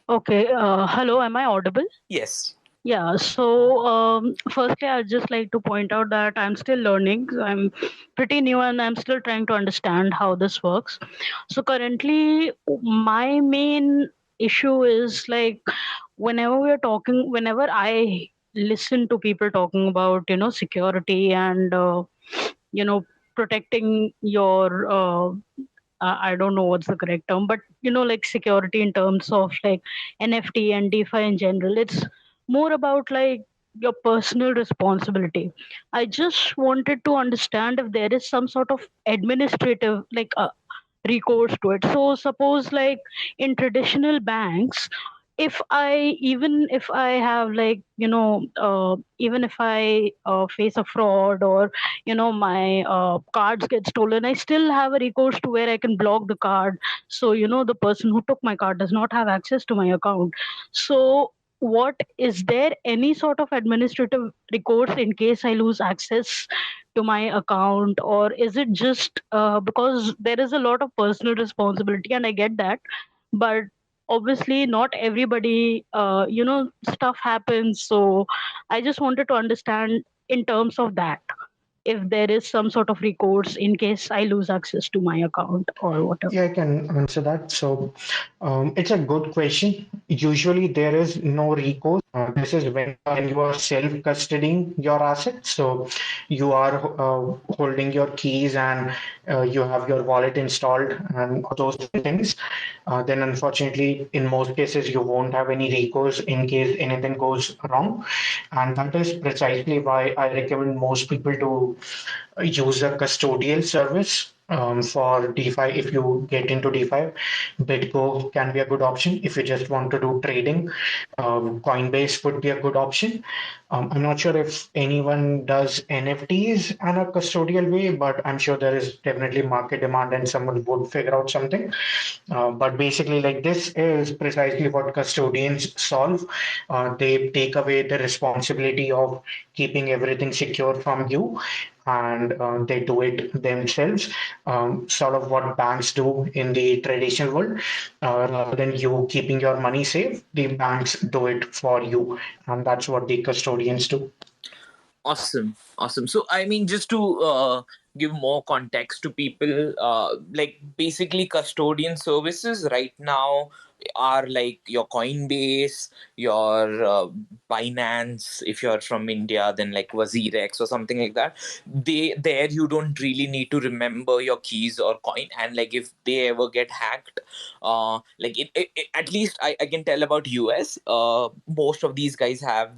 Okay. Hello, am I audible? Yes. Yeah. So, firstly, I'd just like to point out that I'm still learning. I'm pretty new and I'm still trying to understand how this works. So, currently, my main issue is like whenever I listen to people talking about, security and, you know, protecting your I don't know what's the correct term, but like security in terms of like NFT and DeFi in general. It's more about like your personal responsibility. I just wanted to understand if there is some sort of administrative like recourse to it. So suppose like in traditional banks, if I have like even if I face a fraud or my cards get stolen, I still have a recourse to where I can block the card, so the person who took my card does not have access to my account. So what is there any sort of administrative recourse in case I lose access to my account, or is it just because there is a lot of personal responsibility and I get that, but obviously not everybody stuff happens. So I just wanted to understand in terms of that, if there is some sort of recourse in case I lose access to my account or whatever. Yeah, I can answer that. So, it's a good question. Usually, there is no recourse. This is when you are self-custodying your assets. So, you are holding your keys and you have your wallet installed and all those things. Then, unfortunately, in most cases, you won't have any recourse in case anything goes wrong. And that is precisely why I recommend most people to use a custodial service for DeFi. If you get into DeFi, BitGo can be a good option. If you just want to do trading, Coinbase would be a good option. I'm not sure if anyone does NFTs in a custodial way, but I'm sure there is definitely market demand and someone would figure out something. But basically, like this is precisely what custodians solve. They take away the responsibility of keeping everything secure from you, and they do it themselves. Sort of what banks do in the traditional world. Rather than you keeping your money safe, the banks do it for you, and that's what the custodians do. Awesome. So I mean, just to give more context to people, like basically custodian services right now are like your Coinbase, your Binance. If you're from India, then like WazirX or something like that. There you don't really need to remember your keys or coin, and like if they ever get hacked, like at least I can tell about US. Most of these guys have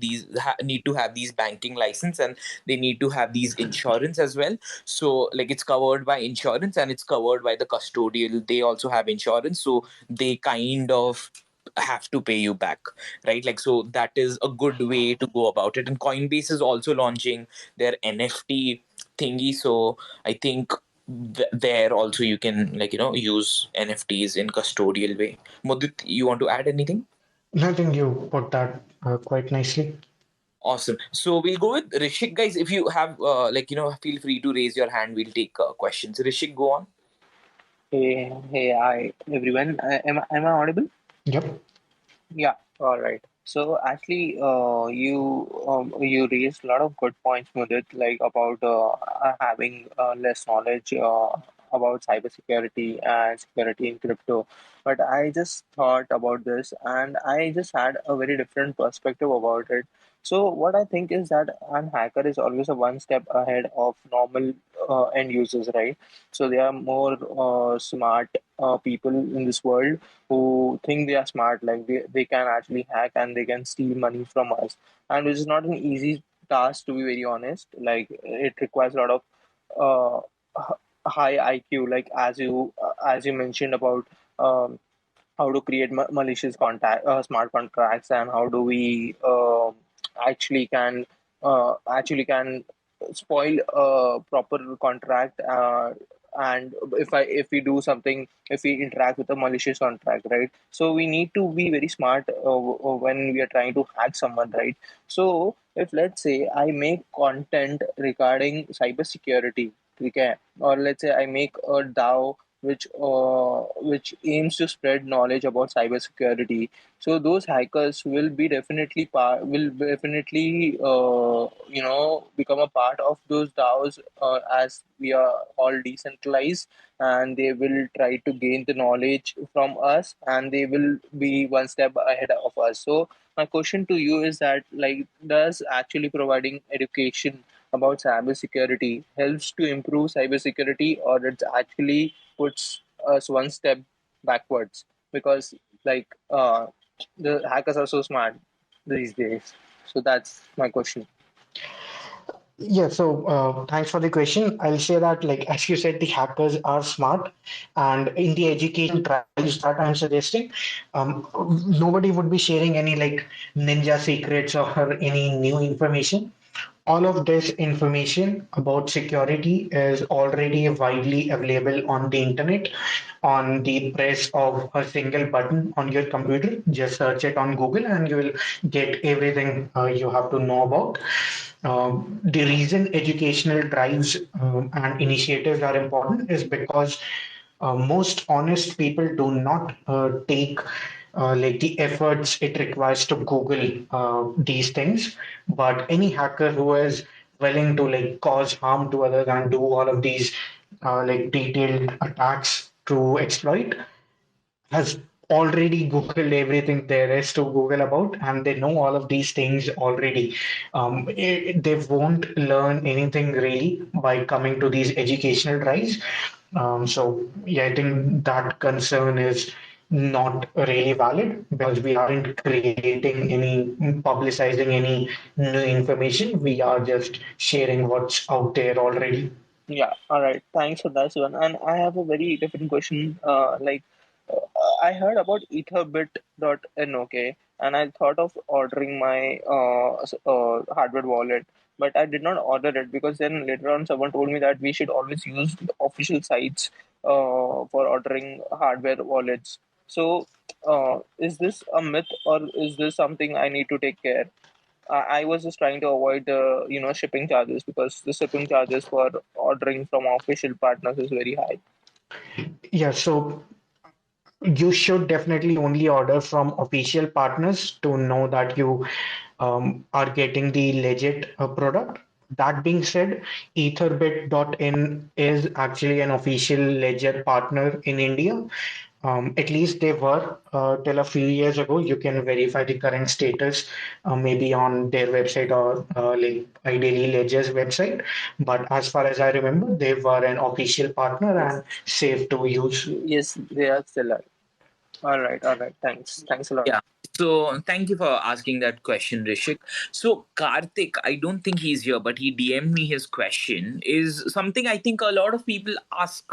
need to have these banking license, and they need to have these insurance as well. So like it's covered by insurance and it's covered by the custodial. They also have insurance, so they kind of have to pay you back, right? Like so that is a good way to go about it. And Coinbase is also launching their NFT thingy, so I think there also you can use NFTs in custodial way. Mudit, you want to add anything? I think you put that quite nicely. Awesome. So we'll go with Rishik, guys. If you have feel free to raise your hand. We'll take questions. Rishik, go on. Hey, hi everyone. Am I audible? Yep. Yeah. All right. So actually, you raised a lot of good points, Mudit, like about having less knowledge about cybersecurity and security in crypto. But I just thought about this and I just had a very different perspective about it. So what I think is that an hacker is always a one step ahead of normal end users, right? So they are more smart people in this world who think they are smart, like they can actually hack and they can steal money from us. And which is not an easy task, to be very honest. Like it requires a lot of high IQ, like as you mentioned about how to create malicious contact smart contracts, and how do we actually can actually can spoil a proper contract, and if we do something, if we interact with a malicious contract, right? So we need to be very smart when we are trying to hack someone, right? So if, let's say, I make content regarding cybersecurity, okay, or let's say I make a DAO which aims to spread knowledge about cybersecurity. So those hackers will definitely become a part of those DAOs, as we are all decentralized, and they will try to gain the knowledge from us, and they will be one step ahead of us. So my question to you is that, like, does actually providing education about cybersecurity helps to improve cybersecurity, or it actually puts us one step backwards? Because, like, the hackers are so smart these days. So that's my question. Yeah, so thanks for the question. I'll say that, like, as you said, the hackers are smart, and in the education trials that I'm suggesting, nobody would be sharing any like ninja secrets or any new information. All of this information about security is already widely available on the internet on the press of a single button on your computer. Just search it on Google and you will get everything you have to know about. The reason educational drives and initiatives are important is because most honest people do not take like the efforts it requires to Google these things. But any hacker who is willing to like cause harm to others and do all of these like detailed attacks to exploit has already Googled everything there is to Google about, and they know all of these things already. They won't learn anything really by coming to these educational drives. So, yeah, I think that concern is not really valid because we aren't creating any, publicizing any new information. We are just sharing what's out there already. Yeah, all right. Thanks for that one. And I have a very different question. I heard about Etherbit.NOK, and I thought of ordering my hardware wallet, but I did not order it because then later on someone told me that we should always use the official sites for ordering hardware wallets. So, is this a myth, or is this something I need to take care? I was just trying to avoid the shipping charges, because the shipping charges for ordering from official partners is very high. Yeah, so you should definitely only order from official partners to know that you are getting the legit product. That being said, Etherbit.in is actually an official ledger partner in India. At least they were till a few years ago. You can verify the current status maybe on their website or like ideally Ledger's website. But as far as I remember, they were an official partner Yes, and safe to use. yes, they are still. All right. Thanks a lot. Yeah. So thank you for asking that question, Rishik. So Karthik, I don't think he's here, but he DM'd me his question. Is something I think a lot of people ask,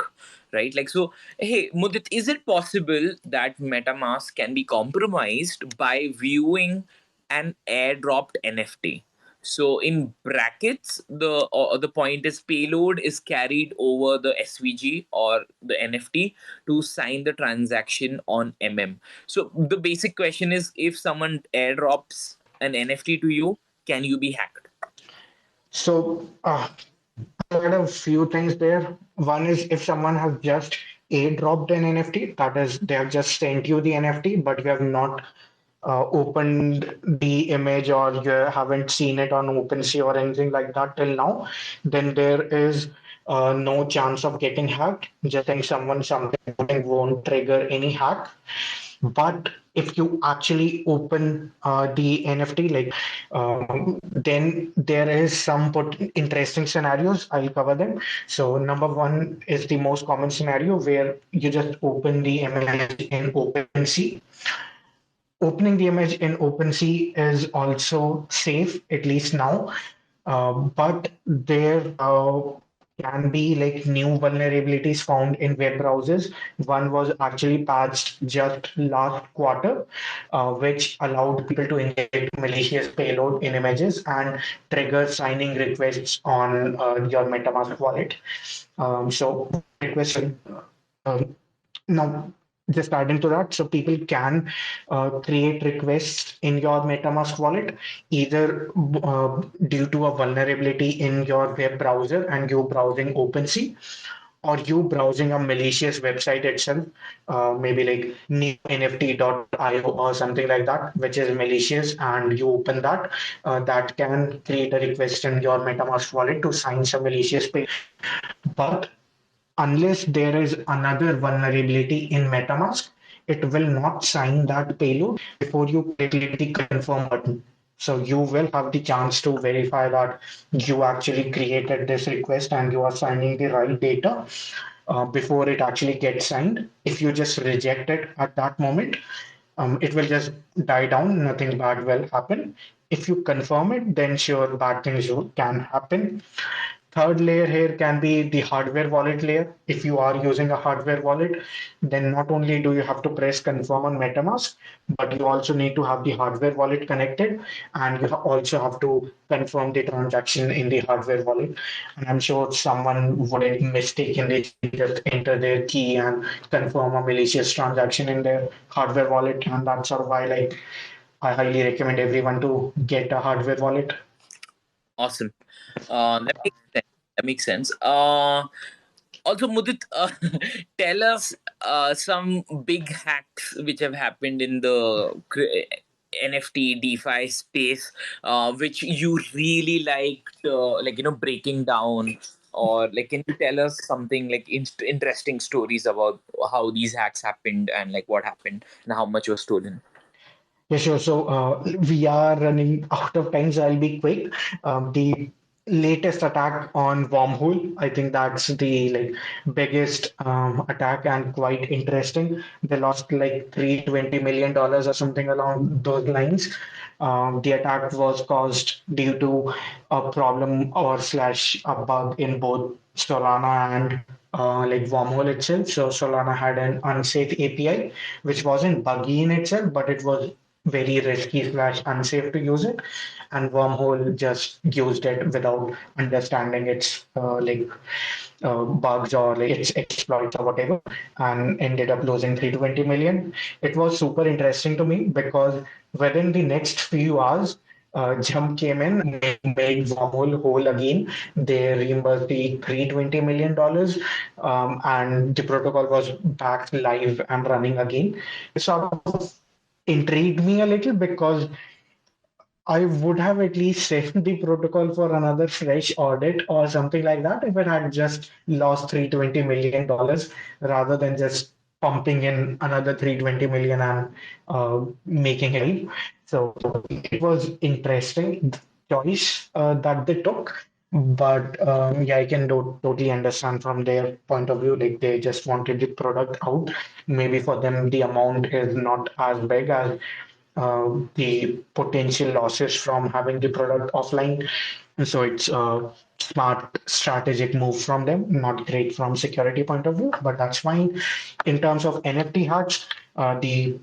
right? Like, so, hey, Mudit, is it possible that MetaMask can be compromised by viewing an airdropped NFT? So in brackets, the point is payload is carried over the SVG or the NFT to sign the transaction on So the basic question is, if someone airdrops an NFT to you, can you be hacked? So I had a few things there. One is if someone has just airdropped an NFT, that is, they have just sent you the NFT, but you have not opened the image or you haven't seen it on OpenSea or anything like that till now, then there is no chance of getting hacked. Just saying something won't trigger any hack. But if you actually open the NFT, then there is some interesting scenarios. I'll cover them. So number one is the most common scenario where you just open the image in OpenSea. Opening the image in OpenSea is also safe, at least now. But there can be new vulnerabilities found in web browsers. One was actually patched just last quarter, which allowed people to inject malicious payload in images and trigger signing requests on your MetaMask wallet. So requests. Um, Now, just adding to that, so people can create requests in your MetaMask wallet, either due to a vulnerability in your web browser and you browsing OpenSea, or you browsing a malicious website itself, maybe like newNFT.io or something like that, which is malicious, and you open that, that can create a request in your MetaMask wallet to sign some malicious pay. But unless there is another vulnerability in MetaMask, it will not sign that payload before you click the confirm button. So you will have the chance to verify that you actually created this request and you are signing the right data before it actually gets signed. If you just reject it at that moment, it will just die down. Nothing bad will happen. If you confirm it, then sure, bad things can happen. Third layer here can be the hardware wallet layer. If you are using a hardware wallet, then not only do you have to press confirm on MetaMask, but you also need to have the hardware wallet connected, and you also have to confirm the transaction in the hardware wallet. And I'm sure someone would mistakenly just enter their key and confirm a malicious transaction in their hardware wallet, and that's sort of why I highly recommend everyone to get a hardware wallet. Awesome. That makes sense. That makes sense. Also, Mudit, tell us some big hacks which have happened in the NFT DeFi space, which you really liked, breaking down, or can you tell us something like interesting stories about how these hacks happened and what happened and how much was stolen? Yeah, sure. So we are running out of time, so I'll be quick. The latest attack on Wormhole, I think that's the biggest attack and quite interesting. They lost like $320 million or something along those lines. The attack was caused due to a problem or slash a bug in both Solana and Wormhole itself. So Solana had an unsafe API, which wasn't buggy in itself, but it was very risky slash unsafe to use it, and Wormhole just used it without understanding its bugs or its exploits or whatever, and ended up losing 320 million. It was super interesting to me because within the next few hours, Jump came in and made Wormhole whole again. They reimbursed the $320 million, and the protocol was back live and running again. It sort of intrigued me a little because I would have at least saved the protocol for another fresh audit or something like that if it had just lost $320 million rather than just pumping in another 320 million and making it. So it was interesting choice that they took. But yeah, I can totally understand from their point of view. Like they just wanted the product out. Maybe for them, the amount is not as big as the potential losses from having the product offline. So it's a smart strategic move from them, not great from security point of view, but that's fine. In terms of NFT hacks, the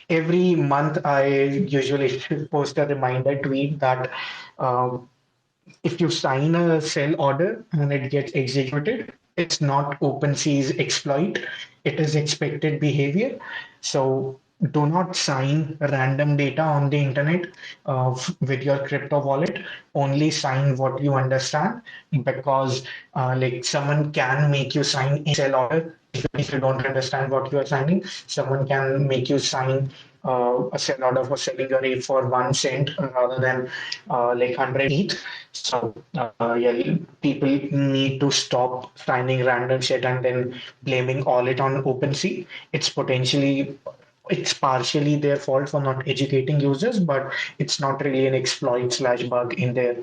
every month I usually post a reminder tweet that if you sign a sell order and it gets executed, it's not OpenSea's exploit, it is expected behavior. So do not sign random data on the internet with your crypto wallet. Only sign what you understand, because someone can make you sign a sell order if you don't understand what you are signing. Someone can make you sign a sell order for selling your ape for 1 cent rather than like 100 ETH. So yeah, people need to stop signing random shit and then blaming all it on OpenSea. It's partially their fault for not educating users, but it's not really an exploit slash bug in their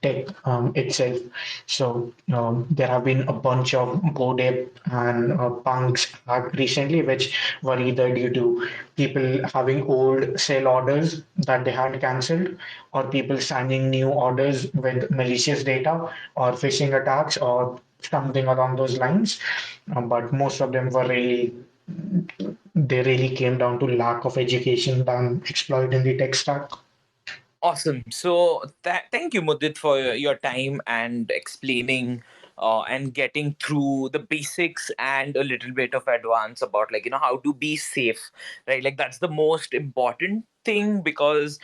tech itself. So there have been a bunch of Bored Ape and punks hacked recently, which were either due to people having old sale orders that they had cancelled, or people signing new orders with malicious data, or phishing attacks, or something along those lines. But most of them were really they really came down to lack of education than exploit in the tech stack. Awesome. So thank you, Mudit, for your time and explaining and getting through the basics and a little bit of advance about how to be safe, right? Like that's the most important thing because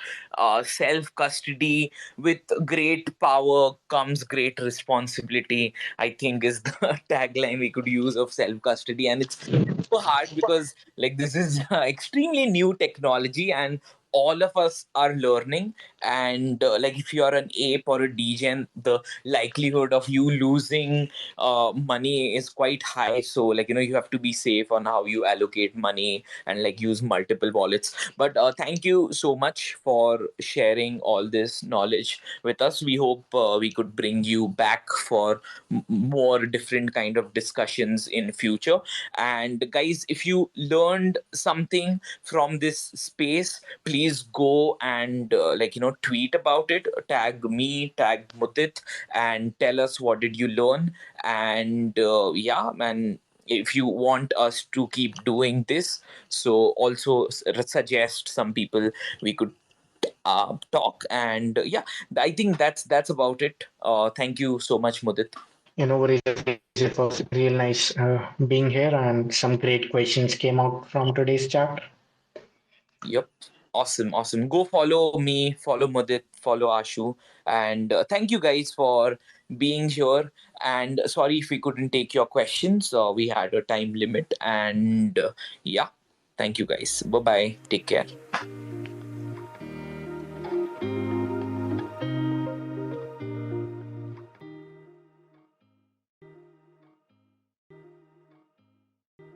self custody with great power comes great responsibility. I think is the tagline we could use of self custody, and it's so hard because this is extremely new technology and all of us are learning, and if you are an ape or a degen, the likelihood of you losing money is quite high. So you have to be safe on how you allocate money and use multiple wallets. But thank you so much for sharing all this knowledge with us. We hope we could bring you back for more different kind of discussions in future. And guys, if you learned something from this space, please go and tweet about it, tag me, tag Mudit, and tell us what did you learn. And yeah, man, if you want us to keep doing this, so also suggest some people we could talk. And yeah, I think that's about it. Thank you so much, Mudit. Worries, it was real nice being here, and some great questions came out from today's chat. Yep. Awesome. Go follow me, follow Mudit, follow Ashu. And thank you guys for being here. And sorry if we couldn't take your questions. We had a time limit. And yeah, thank you guys. Bye bye. Take care.